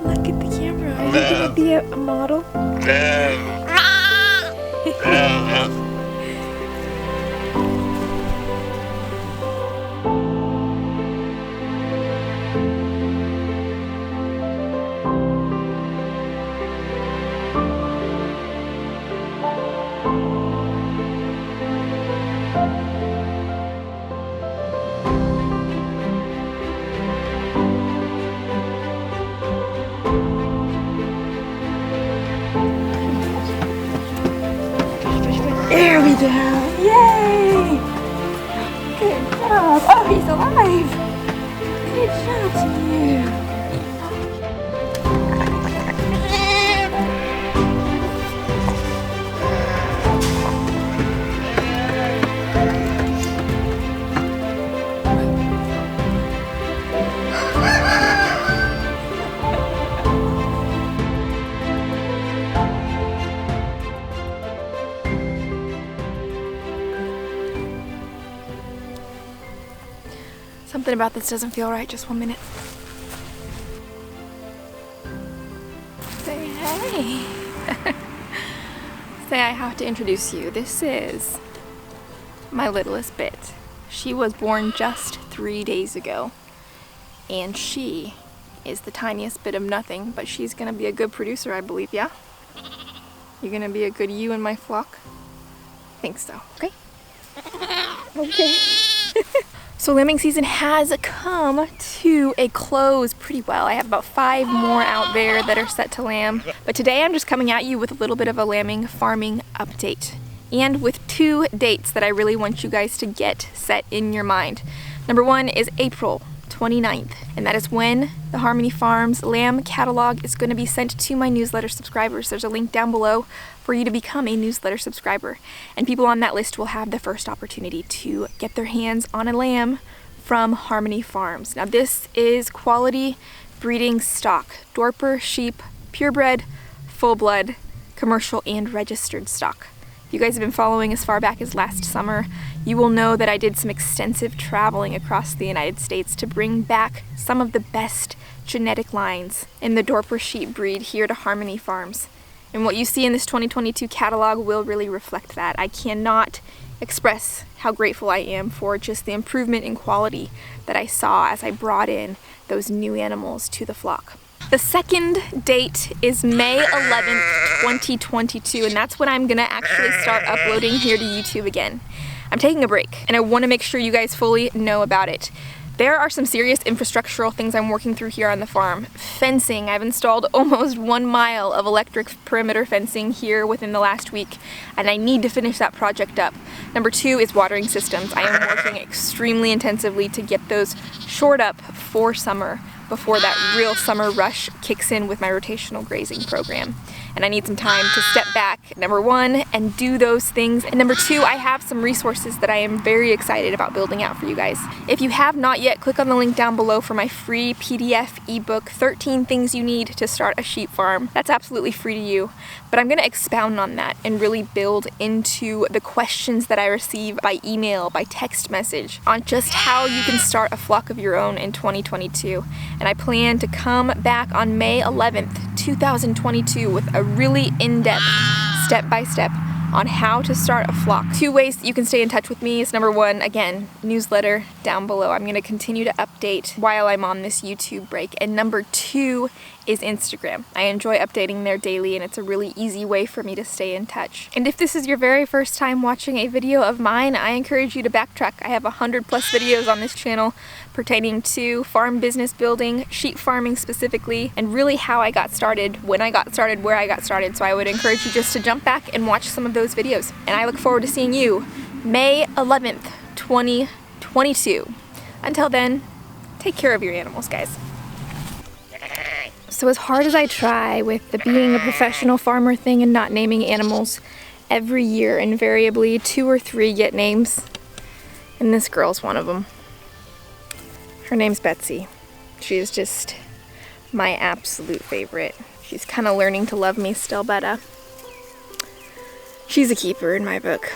Look at the camera. Are you gonna be a model? There we go! Yay! Good job! Oh, he's alive! Good job to you! Something about this doesn't feel right. Just 1 minute. Say hey. Say I have to introduce you. This is my littlest bit. She was born just 3 days ago. And she is the tiniest bit of nothing, but she's gonna be a good producer, I believe, yeah? You're gonna be a good you in my flock? I think so, okay? Okay. So lambing season has come to a close pretty well. I have about 5 more out there that are set to lamb. But today I'm just coming at you with a little bit of a lambing farming update. And with 2 dates that I really want you guys to get set in your mind. Number 1 is April 29th, and that is when the Harmony Farms lamb catalog is going to be sent to my newsletter subscribers. There's a link down below for you to become a newsletter subscriber, and people on that list will have the first opportunity to get their hands on a lamb from Harmony Farms. Now this is quality breeding stock, Dorper sheep, purebred, full blood, commercial and registered stock. If you guys have been following as far back as last summer, you will know that I did some extensive traveling across the United States to bring back some of the best genetic lines in the Dorper sheep breed here to Harmony Farms. And what you see in this 2022 catalog will really reflect that. I cannot express how grateful I am for just the improvement in quality that I saw as I brought in those new animals to the flock. The second date is May 11th, 2022, and that's when I'm gonna actually start uploading here to YouTube again. I'm taking a break, and I wanna make sure you guys fully know about it. There are some serious infrastructural things I'm working through here on the farm. Fencing, I've installed almost 1 mile of electric perimeter fencing here within the last week, and I need to finish that project up. Number 2 is watering systems. I am working extremely intensively to get those shored up for summer, before that real summer rush kicks in with my rotational grazing program. And I need some time to step back, number 1, and do those things. And number 2, I have some resources that I am very excited about building out for you guys. If you have not yet, click on the link down below for my free PDF ebook, 13 Things You Need to Start a Sheep Farm. That's absolutely free to you. But I'm gonna expound on that and really build into the questions that I receive by email, by text message, on just how you can start a flock of your own in 2022. And I plan to come back on May 11th, 2022 with a really in-depth, step-by-step on how to start a flock. 2 ways that you can stay in touch with me is number 1, again, newsletter down below. I'm gonna continue to update while I'm on this YouTube break. And number 2 is Instagram. I enjoy updating there daily, and it's a really easy way for me to stay in touch. And if this is your very first time watching a video of mine, I encourage you to backtrack. I have 100+ videos on this channel pertaining to farm business building, sheep farming specifically, and really how I got started, when I got started, where I got started. So I would encourage you just to jump back and watch some of those videos. And I look forward to seeing you May 11th, 2022. Until then, take care of your animals, guys. So as hard as I try with the being a professional farmer thing and not naming animals, every year invariably 2 or 3 get names, and this girl's one of them. Her name's Betsy. She is just my absolute favorite. She's kind of learning to love me still better. She's a keeper in my book.